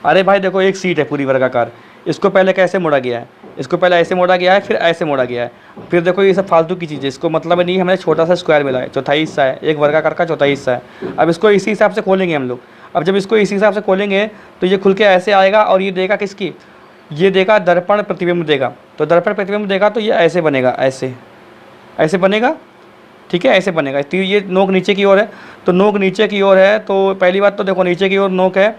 Speaker 1: अरे भाई देखो एक सीट है पूरी वर्गाकार, इसको पहले कैसे मोड़ा गया है, इसको पहले ऐसे मोड़ा गया है, फिर ऐसे मोड़ा गया है, फिर देखो ये सब फालतू की चीज़ है, इसको मतलब नहीं, हमने छोटा सा स्क्वायर मिला है, चौथाई हिस्सा है, एक वर्गाकार का चौथाई हिस्सा है। अब इसको इसी हिसाब से खोलेंगे हम लोग। अब जब इसको इसी हिसाब से खोलेंगे तो ये खुल के ऐसे आएगा, और ये देगा किसकी, ये देगा दर्पण प्रतिबिंब देगा। तो दर्पण प्रतिबिंब देगा तो ये ऐसे बनेगा, ऐसे बनेगा। ठीक है, ऐसे बनेगा। ये नोक नीचे की ओर है, तो नोक नीचे की ओर है, तो पहली बात तो देखो नीचे की ओर नोक है,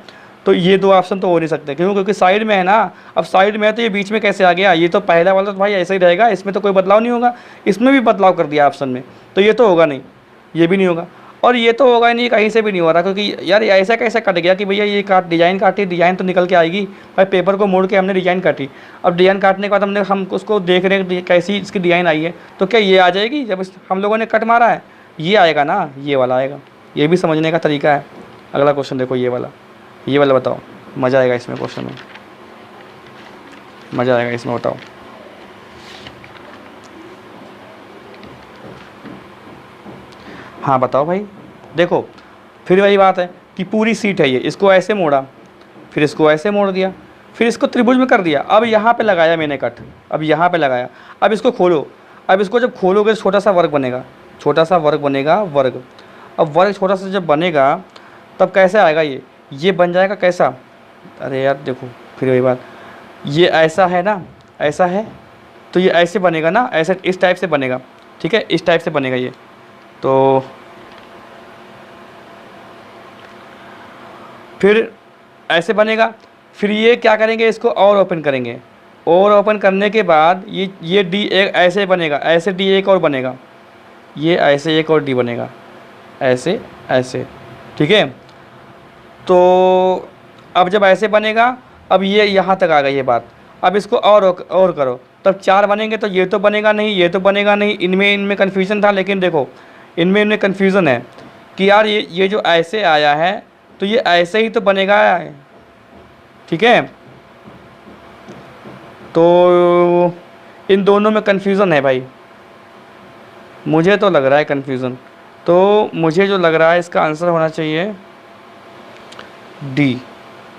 Speaker 1: तो ये दो ऑप्शन तो हो नहीं सकते, क्योंकि साइड में है ना। अब साइड में है तो ये बीच में कैसे आ गया, ये तो पहला वाला तो भाई ऐसा ही रहेगा, इसमें तो कोई बदलाव नहीं होगा। इसमें भी बदलाव कर दिया ऑप्शन में, तो ये तो होगा नहीं, ये भी नहीं होगा, और ये तो होगा नहीं, कहीं से भी नहीं हो रहा, क्योंकि यार ऐसा कैसे कट गया कि भैया ये डिज़ाइन काटी, डिज़ाइन तो निकल के आएगी भाई, पेपर को मोड़ के हमने डिज़ाइन काटी। अब डिज़ाइन काटने के बाद हम उसको देख रहे हैं कैसी इसकी डिज़ाइन आई है, तो क्या ये आ जाएगी जब हम लोगों ने कट मारा है, ये आएगा ना, ये वाला आएगा। ये भी समझने का तरीका है। अगला क्वेश्चन देखो, ये वाला बताओ, मज़ा आएगा इसमें, क्वेश्चन में मज़ा आएगा इसमें, बताओ। हाँ बताओ भाई, देखो फिर वही बात है कि पूरी सीट है ये, इसको ऐसे मोड़ा, फिर इसको ऐसे मोड़ दिया, फिर इसको त्रिभुज में कर दिया। अब यहाँ पे लगाया मैंने कट, अब यहाँ पे लगाया, अब इसको खोलो। अब इसको जब खोलोगे छोटा सा वर्ग बनेगा, वर्ग। अब वर्ग छोटा सा जब बनेगा तब कैसे आएगा, ये बन जाएगा कैसा, अरे यार देखो फिर वही बात, ये ऐसा है ना, ऐसा है, तो ये ऐसे बनेगा ना, ऐसे इस टाइप से बनेगा। ठीक है, इस टाइप से बनेगा ये, तो फिर ऐसे बनेगा, फिर ये क्या करेंगे, इसको और ओपन करेंगे, और ओपन करने के बाद ये डी एक ऐसे बनेगा, ऐसे डी एक और बनेगा, ये ऐसे एक और डी बनेगा, ऐसे ऐसे, ठीक है। तो अब जब ऐसे बनेगा, अब ये यहाँ तक आ गई ये बात, अब इसको और करो, तब 4 बनेंगे। तो ये तो बनेगा नहीं, ये तो बनेगा नहीं, इनमें कन्फ्यूज़न था। लेकिन देखो इनमें कन्फ्यूज़न है कि यार ये जो ऐसे आया है तो ये ऐसे ही तो बनेगा, ठीक है। तो इन दोनों में कन्फ्यूज़न है भाई, मुझे तो लग रहा है कन्फ्यूज़न। तो मुझे जो लग रहा है इसका आंसर होना चाहिए डी,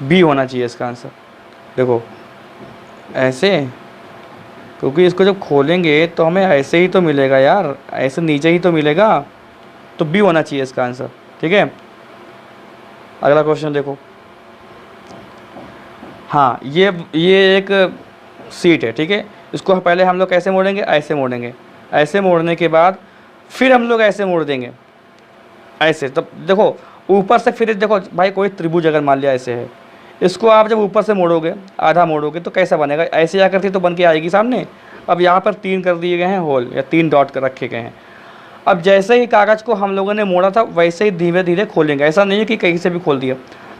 Speaker 1: बी होना चाहिए इसका आंसर। देखो ऐसे, क्योंकि इसको जब खोलेंगे तो हमें ऐसे ही तो मिलेगा यार, ऐसे नीचे ही तो मिलेगा, तो बी होना चाहिए इसका आंसर, ठीक है। अगला क्वेश्चन देखो। हाँ, ये एक सीट है, ठीक है। इसको पहले हम लोग कैसे मोड़ेंगे, ऐसे मोड़ेंगे, ऐसे मोड़ने के बाद फिर हम लोग ऐसे मोड़ देंगे, ऐसे। तब देखो ऊपर से, फिर देखो भाई कोई त्रिभुज अगर मान लिया ऐसे है, इसको आप जब ऊपर से मोड़ोगे, आधा मोड़ोगे तो कैसा बनेगा, ऐसे आकर तो बन के आएगी सामने। अब यहाँ पर 3 कर दिए गए हैं होल, या 3 डॉट कर रखे गए हैं। अब जैसे ही कागज़ को हम लोगों ने मोड़ा था वैसे ही धीरे धीरे खोलेंगे, ऐसा नहीं है कि कहीं से भी खोल दिया।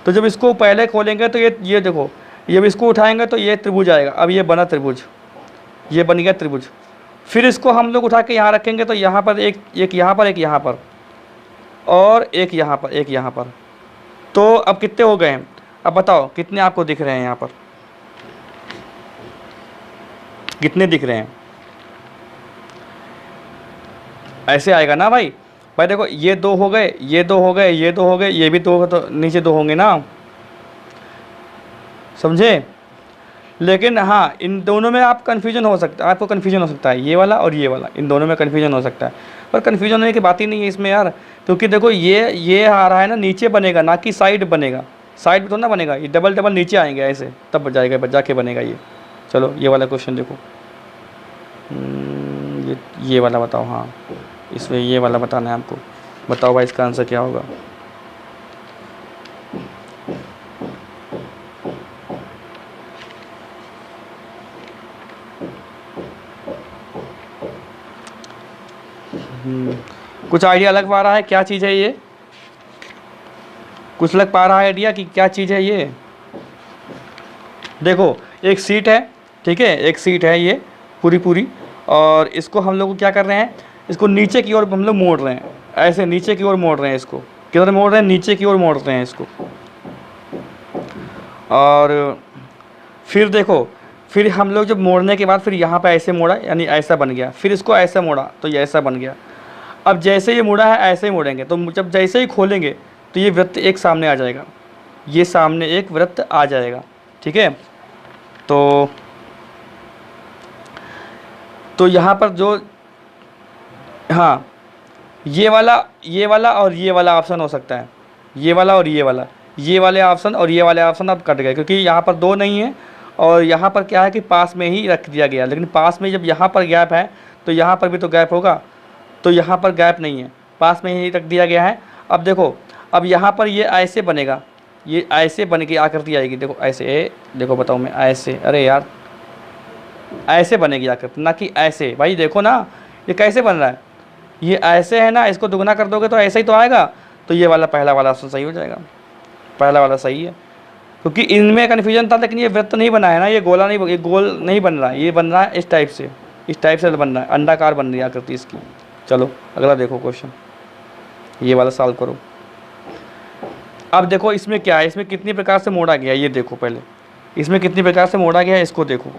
Speaker 1: तो जब इसको पहले खोलेंगे तो ये देखो, जब इसको उठाएंगे तो ये त्रिभुज आएगा। अब ये बना त्रिभुज, ये बन गया त्रिभुज। फिर इसको हम लोग उठा के यहाँ रखेंगे तो यहाँ पर एक यहाँ पर, एक यहाँ पर, और एक यहाँ पर, एक यहाँ पर। तो अब कितने हो गए हैं, अब बताओ कितने आपको दिख रहे हैं, यहाँ पर कितने दिख रहे हैं। ऐसे आएगा ना भाई। भाई देखो ये 2 हो गए, ये 2 हो गए, ये 2 हो गए, ये भी 2, तो नीचे 2 होंगे ना, समझे। लेकिन हाँ, इन दोनों में आप कन्फ्यूजन हो सकता है, आपको कन्फ्यूजन हो सकता है, ये वाला और ये वाला, इन दोनों में कन्फ्यूजन हो सकता है। पर कन्फ्यूजन होने की बात ही नहीं है इसमें यार, क्योंकि देखो ये आ रहा है ना, नीचे बनेगा ना कि साइड बनेगा, साइड में तो ना बनेगा, ये डबल नीचे आएंगे ऐसे, तब जाएगा, जाके बनेगा ये। चलो ये वाला क्वेश्चन देखो, ये वाला बताओ। हाँ, इसमें ये वाला बताना है आपको। बताओ भाई इसका आंसर क्या होगा। कुछ आइडिया लग पा रहा है क्या चीज़ है ये, कुछ लग पा रहा है आइडिया कि क्या चीज़ है ये। देखो एक सीट है, ठीक है, एक सीट है ये पूरी, और इसको हम लोग क्या कर रहे हैं, इसको नीचे की ओर हम लोग मोड़ रहे हैं, ऐसे नीचे की ओर मोड़ रहे हैं इसको। किधर मोड़ रहे हैं, नीचे की ओर मोड़ रहे हैं इसको। और फिर देखो, फिर हम लोग जब मोड़ने के बाद फिर यहाँ पे ऐसे मोड़ा, यानी ऐसा बन गया, फिर इसको ऐसा मोड़ा तो ये ऐसा बन गया। अब जैसे ये मुड़ा है ऐसे ही मोड़ेंगे, तो जब जैसे ही खोलेंगे तो ये वृत्त एक सामने आ जाएगा, ये सामने एक वृत्त आ जाएगा, ठीक है। तो यहाँ पर जो, हाँ, ये वाला और ये वाला ऑप्शन हो सकता है, ये वाला और ये वाले ऑप्शन और ये वाले ऑप्शन अब कट गए, क्योंकि यहाँ पर 2 नहीं है, और यहाँ पर क्या है कि पास में ही रख दिया गया। लेकिन पास में जब यहाँ पर गैप है तो यहाँ पर भी तो गैप होगा, तो यहाँ पर गैप नहीं है, पास में ही रख दिया गया है। अब देखो, अब यहाँ पर ये ऐसे बनेगा, ये ऐसे बन के आकृति आएगी। देखो ऐसे, देखो बताओ मैं ऐसे, अरे यार ऐसे बनेगी आकृति, ना कि ऐसे। भाई देखो ना ये कैसे बन रहा है, ये ऐसे है ना, इसको दुगना कर दोगे तो ऐसे ही तो आएगा। तो ये वाला पहला वाला ऑप्शन सही हो जाएगा, पहला वाला सही है, क्योंकि इनमें कन्फ्यूजन था। लेकिन ये वृत्त नहीं बना है ना, ये गोला नहीं, ये गोल नहीं बन रहा है, ये बन रहा है इस टाइप से, इस टाइप से बन रहा है, अंडाकार बन रही है आकृति इसकी। चलो अगला देखो क्वेश्चन, ये वाला सॉल्व करो। अब देखो इसमें क्या है, इसमें कितनी प्रकार से मोड़ा गया है, ये देखो पहले इसमें कितनी प्रकार से मोड़ा गया है, इसको देखो,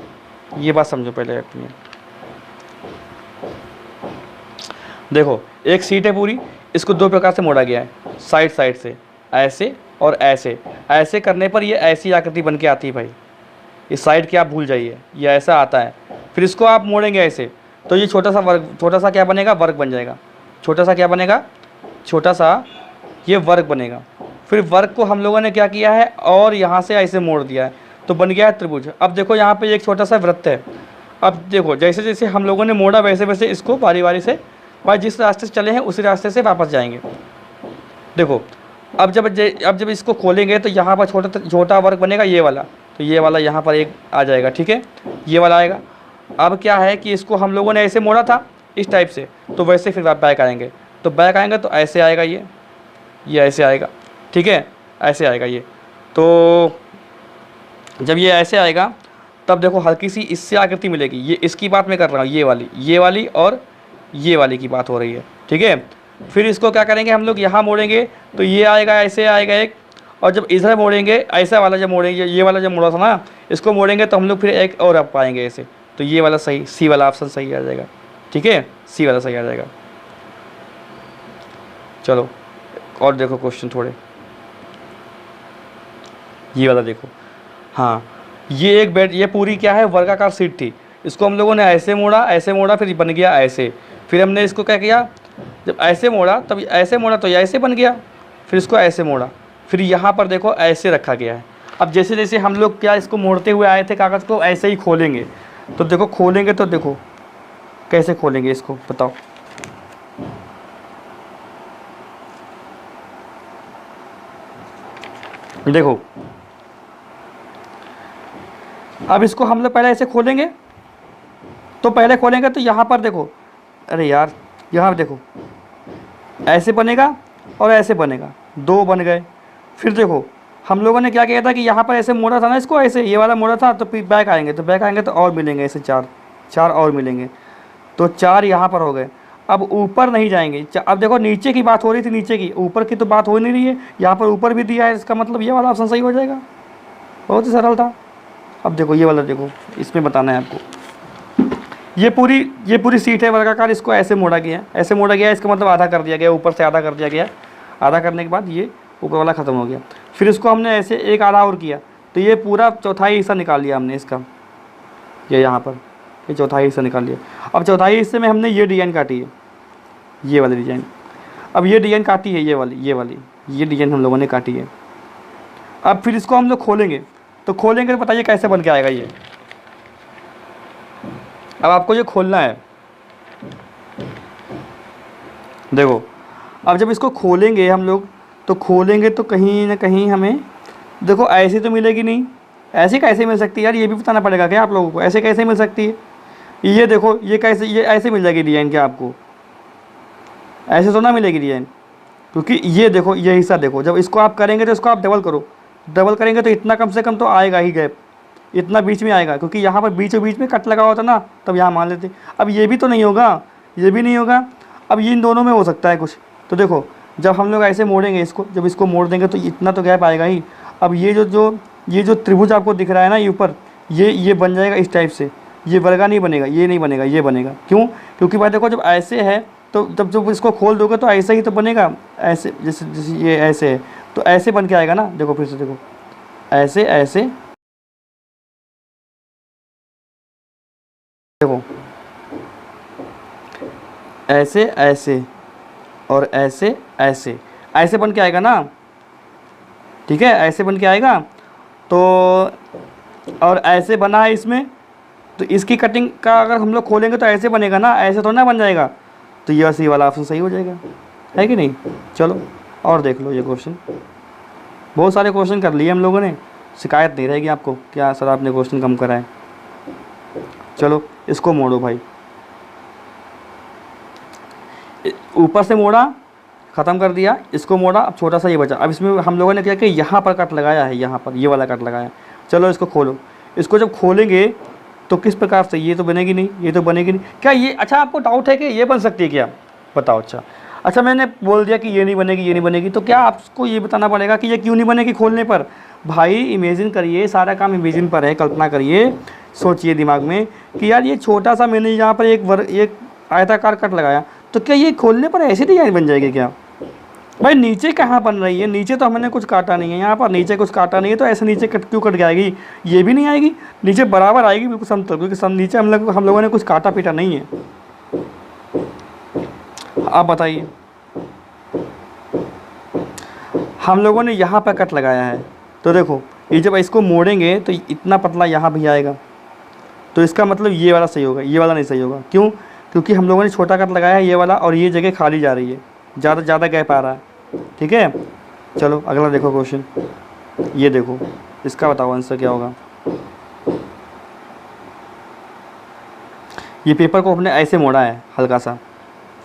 Speaker 1: ये बात समझो पहले अपनी। देखो एक सीट है पूरी, इसको 2 प्रकार से मोड़ा गया है, साइड साइड से, ऐसे और ऐसे। ऐसे करने पर ये ऐसी आकृति बन के आती है भाई, इस साइड की आप भूल जाइए, ये ऐसा आता है। फिर इसको आप मोड़ेंगे ऐसे, तो ये छोटा सा वर्ग, छोटा सा क्या बनेगा, वर्ग बन जाएगा। छोटा सा क्या बनेगा, छोटा सा ये वर्ग बनेगा। फिर वर्ग को हम लोगों ने क्या किया है, और यहाँ से ऐसे मोड़ दिया है, तो बन गया है त्रिभुज। अब देखो यहाँ पे एक छोटा सा वृत्त है। अब देखो जैसे जैसे हम लोगों ने मोड़ा वैसे वैसे इसको बारी बारी से, भाई जिस रास्ते से चले हैं उसी रास्ते से वापस जाएंगे। देखो अब जब इसको खोलेंगे तो यहाँ पर छोटा वर्ग बनेगा ये वाला, तो ये वाला यहाँ पर एक आ जाएगा, ठीक है, ये वाला आएगा। अब क्या है कि इसको हम लोगों ने ऐसे मोड़ा था इस टाइप से, तो वैसे फिर आप बैक आएंगे, तो बैक आएंगे तो ऐसे आएगा ये ऐसे आएगा, ठीक है, ऐसे आएगा ये। तो जब ये ऐसे आएगा तब देखो हल्की सी इससे आकृति मिलेगी, ये इसकी बात मैं कर रहा हूँ, ये वाली और ये वाली की बात हो रही है, ठीक है। फिर इसको क्या करेंगे हम लोग, यहाँ मोड़ेंगे तो ये आएगा, ऐसे आएगा एक, और जब इधर मोड़ेंगे ऐसा वाला जब मोड़ेंगे, ये वाला जब मोड़ा था ना, इसको मोड़ेंगे तो हम लोग फिर एक और अब पाएंगे ऐसे, तो ये वाला सही, सी वाला ऑप्शन सही आ जाएगा, ठीक है, सी वाला सही आ जाएगा। चलो और देखो क्वेश्चन थोड़े, ये वाला देखो, हाँ ये एक बेड, ये पूरी क्या है, वर्गाकार सीट थी, इसको हम लोगों ने ऐसे मोड़ा फिर बन गया ऐसे, फिर हमने इसको क्या किया, जब ऐसे मोड़ा तब ऐसे मोड़ा तो ये ऐसे बन गया, फिर इसको ऐसे मोड़ा, फिर यहाँ पर देखो ऐसे रखा गया है। अब जैसे जैसे हम लोग क्या इसको मोड़ते हुए आए थे कागज़ को, ऐसे ही खोलेंगे, तो देखो खोलेंगे तो देखो कैसे खोलेंगे इसको, बताओ। देखो अब इसको हम लोग पहले ऐसे खोलेंगे, तो पहले खोलेंगे तो यहाँ पर देखो, अरे यार यहाँ देखो ऐसे बनेगा और ऐसे बनेगा, दो बन गए। फिर देखो हम लोगों ने क्या किया था कि यहाँ पर ऐसे मोड़ा था ना इसको, ऐसे ये वाला मोड़ा था, तो फिर बैक आएंगे तो और मिलेंगे ऐसे चार और मिलेंगे, तो 4 यहाँ पर हो गए। अब ऊपर नहीं जाएंगे, अब देखो नीचे की बात हो रही थी, नीचे की, ऊपर की तो बात हो नहीं रही है, यहाँ पर ऊपर भी दिया है, इसका मतलब ये वाला ऑप्शन सही हो जाएगा, बहुत ही सरल था। अब देखो ये वाला देखो, इसमें बताना है आपको, ये पूरी सीट है वर्गाकार, इसको ऐसे मोड़ा गया, इसका मतलब आधा कर दिया गया, ऊपर से आधा कर दिया गया, आधा करने के बाद ये ऊपर वाला ख़त्म हो गया। फिर इसको हमने ऐसे एक आधा और किया, तो ये पूरा चौथाई हिस्सा निकाल लिया हमने इसका, ये यहाँ पर ये चौथाई हिस्सा निकाल लिया। अब चौथाई हिस्से में हमने ये डिज़ाइन काटी है, ये वाली डिज़ाइन, अब ये डिज़ाइन काटी है, ये डिज़ाइन हम लोगों ने काटी है। अब फिर इसको हम लोग खोलेंगे तो बताइए कैसे बन के आएगा ये। अब आपको ये खोलना है, देखो अब जब इसको खोलेंगे हम लोग, तो खोलेंगे तो कहीं ना कहीं हमें देखो ऐसे तो मिलेगी नहीं, ऐसे कैसे मिल सकती है यार, ये भी बताना पड़ेगा क्या आप लोगों को, ऐसे कैसे मिल सकती है। ये देखो ये कैसे, ये ऐसे मिल जाएगी डिज़ाइन क्या आपको, ऐसे तो ना मिलेगी डिज़ाइन, क्योंकि ये देखो ये हिस्सा देखो, जब इसको आप करेंगे तो इसको आप डबल करो, डबल करेंगे तो इतना कम से कम तो आएगा ही गैप, इतना बीच में आएगा, क्योंकि यहाँ पर बीचों बीच में कट लगा हुआ था ना, तब यहाँ मान लेते। अब ये भी तो नहीं होगा, ये भी नहीं होगा, अब इन दोनों में हो सकता है कुछ। तो देखो जब हम लोग ऐसे मोड़ेंगे इसको, जब इसको मोड़ देंगे तो इतना तो गैप आएगा ही। अब ये जो त्रिभुज आपको दिख रहा है ना ये ऊपर, ये बन जाएगा इस टाइप से, ये वर्गा नहीं बनेगा, ये नहीं बनेगा, ये बनेगा। क्यों? क्योंकि भाई देखो जब ऐसे है तो जब इसको खोल दोगे तो ऐसे ही तो बनेगा, ऐसे जैसे ये ऐसे है तो ऐसे बन के आएगा ना। देखो फिर से देखो, ऐसे ऐसे देखो, ऐसे ऐसे और ऐसे ऐसे ऐसे बन के आएगा ना, ठीक है, ऐसे बन के आएगा। तो और ऐसे बना है इसमें, तो इसकी कटिंग का अगर हम लोग खोलेंगे तो ऐसे बनेगा ना, ऐसे तो ना बन जाएगा। तो ये सी वाला ऑप्शन सही हो जाएगा, है कि नहीं। चलो और देख लो ये क्वेश्चन, बहुत सारे क्वेश्चन कर लिए हम लोगों ने, शिकायत नहीं रहेगी आपको क्या सर आपने क्वेश्चन कम करा है। चलो इसको मोड़ो भाई, ऊपर से मोड़ा, ख़त्म कर दिया, इसको मोड़ा, अब छोटा सा ये बचा। अब इसमें हम लोगों ने क्या कि यहाँ पर कट लगाया है, यहाँ पर ये वाला कट लगाया। चलो इसको खोलो, इसको जब खोलेंगे तो किस प्रकार से, ये तो बनेगी नहीं, ये तो बनेगी नहीं। क्या ये, अच्छा आपको डाउट है कि ये बन सकती है क्या, बताओ। अच्छा मैंने बोल दिया कि ये नहीं बनेगी, ये नहीं बनेगी, तो क्या आपको ये बताना पड़ेगा कि ये क्यों नहीं बनेगी खोलने पर। भाई इमेजिन करिए, सारा काम इमेजिन पर है, कल्पना करिए, सोचिए दिमाग में कि यार ये छोटा सा मैंने यहाँ पर एक आयताकार कट लगाया, तो क्या ये खोलने पर ऐसी डिजाइन बन जाएगी क्या। भाई नीचे कहाँ बन रही है, नीचे तो हमने कुछ काटा नहीं है, यहाँ पर नीचे कुछ काटा नहीं है, तो ऐसे नीचे क्यों कट जाएगी, ये भी नहीं आएगी, नीचे बराबर आएगी बिल्कुल समतल, क्योंकि नीचे हम लोगों ने कुछ काटा पीटा नहीं है। आप बताइए, हम लोगों ने यहाँ पर कट लगाया है, तो देखो ये जब इसको मोड़ेंगे तो इतना पतला यहाँ भी आएगा, तो इसका मतलब ये वाला सही होगा, ये वाला नहीं सही होगा। क्यों? क्योंकि हम लोगों ने छोटा कट लगाया है ये वाला, और ये जगह खाली जा रही है, ज़्यादा गैप आ रहा है, ठीक है। चलो अगला देखो क्वेश्चन, ये देखो, इसका बताओ आंसर क्या होगा। ये पेपर को हमने ऐसे मोड़ा है हल्का सा,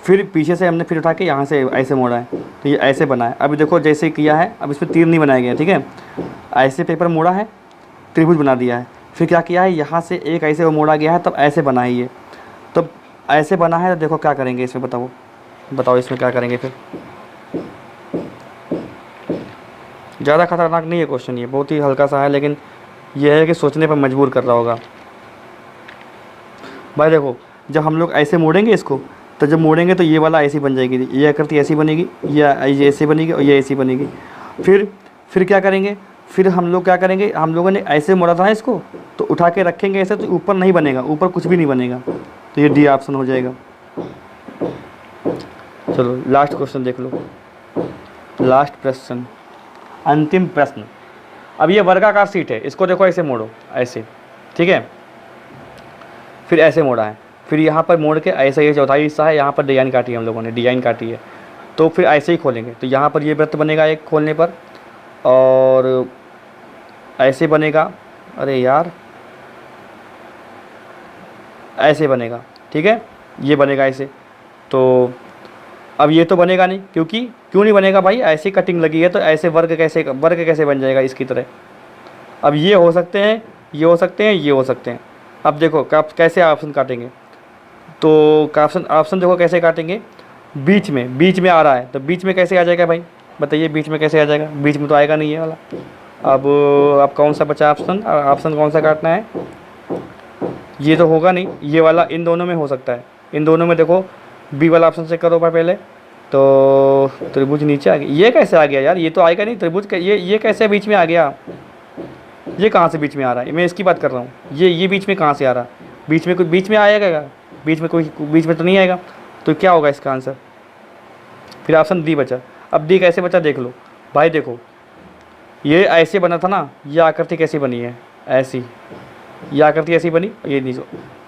Speaker 1: फिर पीछे से हमने फिर उठा के यहाँ से ऐसे मोड़ा है, तो ये ऐसे बना है। अभी देखो जैसे किया है, अब इसमें तीर नहीं बनाया गया, ठीक है। ऐसे पेपर मोड़ा है, त्रिभुज बना दिया है, फिर क्या किया है, यहाँ से एक ऐसे वो मोड़ा गया है, तब ऐसे बना है ये, तब ऐसे बना है। तो देखो क्या करेंगे इसमें, बताओ बताओ इसमें क्या करेंगे फिर। ज़्यादा खतरनाक नहीं है क्वेश्चन, ये बहुत ही हल्का सा है, लेकिन यह है कि सोचने पर मजबूर कर रहा होगा भाई। देखो जब हम लोग ऐसे मोड़ेंगे इसको, तो जब मोड़ेंगे तो ये वाला ऐसी बन जाएगी, ये आकृति ऐसी बनेगी, ये ऐसी बनेगी और ये ऐसी बनेगी। फिर क्या करेंगे, फिर हम लोग क्या करेंगे, हम लोगों ने ऐसे मोड़ा था इसको, तो उठा के रखेंगे ऐसे, तो ऊपर नहीं बनेगा, ऊपर कुछ भी नहीं बनेगा, तो ये डी ऑप्शन हो जाएगा। चलो लास्ट क्वेश्चन देख लो, लास्ट प्रश्न, अंतिम प्रश्न। अब ये वर्गाकार सीट है, इसको देखो ऐसे मोड़ो, ऐसे, ठीक है। फिर ऐसे मोड़ा है, फिर यहाँ पर मोड़ के ऐसे, ये चौथाई हिस्सा है, यहाँ पर डिजाइन काटी है हम लोगों ने, डिजाइन काटी है, तो फिर ऐसे ही खोलेंगे, तो यहाँ पर ये वृत्त बनेगा एक खोलने पर, और ऐसे बनेगा, अरे यार ऐसे बनेगा, ठीक है, ये बनेगा ऐसे। तो अब ये तो बनेगा नहीं, क्योंकि क्यों नहीं बनेगा भाई, ऐसी कटिंग लगी है, तो ऐसे वर्ग कैसे बन जाएगा इसकी तरह। अब ये हो सकते हैं, ये हो सकते हैं, ये हो सकते हैं। अब देखो कैसे ऑप्शन काटेंगे, तो ऑप्शन देखो कैसे काटेंगे, बीच में आ रहा है, तो बीच में कैसे आ जाएगा भाई, बताइए बीच में कैसे आ जाएगा, बीच में तो आएगा नहीं ये वाला। अब कौन सा बचा ऑप्शन, ऑप्शन कौन सा काटना है, ये तो होगा नहीं, ये वाला इन दोनों में हो सकता है, इन दोनों में देखो, बी वाला ऑप्शन से करो भाई पहले, तो त्रिभुज नीचे आ गया, ये कैसे आ गया यार, ये तो आएगा नहीं त्रिभुज, ये कैसे बीच में आ गया, ये कहाँ से बीच में आ रहा है, मैं इसकी बात कर रहा हूँ, ये बीच में कहाँ से आ रहा है, बीच में कोई बीच में आएगा, बीच में तो नहीं आएगा, तो क्या होगा इसका आंसर। फिर ऑप्शन डी बचा। अब डी कैसे बचा देख लो भाई, देखो ये ऐसे बना था ना, ये आकृति कैसी बनी है, ऐसी, ये आकृति ऐसी बनी, ये नीचे,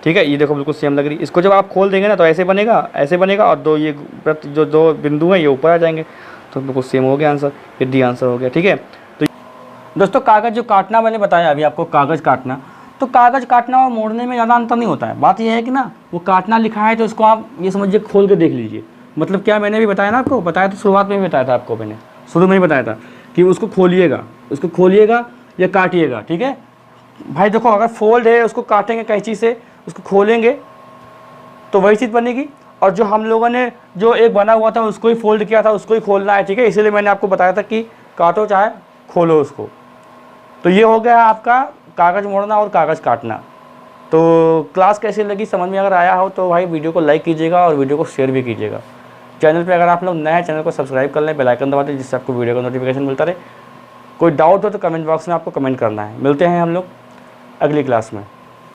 Speaker 1: ठीक है, ये देखो बिल्कुल सेम लग रही है। इसको जब आप खोल देंगे ना, तो ऐसे बनेगा, और दो ये जो दो बिंदु हैं ये ऊपर आ जाएंगे, तो बिल्कुल सेम हो गया आंसर, ये डी आंसर हो गया, ठीक है। तो दोस्तों कागज़ जो काटना मैंने बताया अभी आपको, कागज़ काटना, तो कागज़ काटना और मोड़ने में ज़्यादा अंतर नहीं होता है। बात यह है कि ना, वो काटना लिखा है तो उसको आप ये समझिए खोल के देख लीजिए। मतलब क्या मैंने भी बताया ना आपको, बताया तो शुरुआत में भी बताया था आपको, मैंने शुरू में ही बताया था कि उसको खोलिएगा या काटिएगा, ठीक है भाई। देखो अगर फोल्ड है, उसको काटेंगे कैंची से, उसको खोलेंगे तो वही चीज़ बनेगी, और जो हम लोगों ने जो एक बना हुआ था उसको ही फोल्ड किया था, उसको ही खोलना है, ठीक है। इसीलिए मैंने आपको बताया था कि काटो चाहे खोलो उसको। तो ये हो गया आपका कागज़ मोड़ना और कागज़ काटना। तो क्लास कैसी लगी, समझ में अगर आया हो तो भाई वीडियो को लाइक कीजिएगा और वीडियो को शेयर भी कीजिएगा। चैनल पे अगर आप लोग नए हैं, चैनल को सब्सक्राइब कर लें, बेल आइकन दबा दें, जिससे आपको वीडियो का नोटिफिकेशन मिलता रहे। कोई डाउट हो तो कमेंट बॉक्स में आपको कमेंट करना है। मिलते हैं हम लोग अगली क्लास में।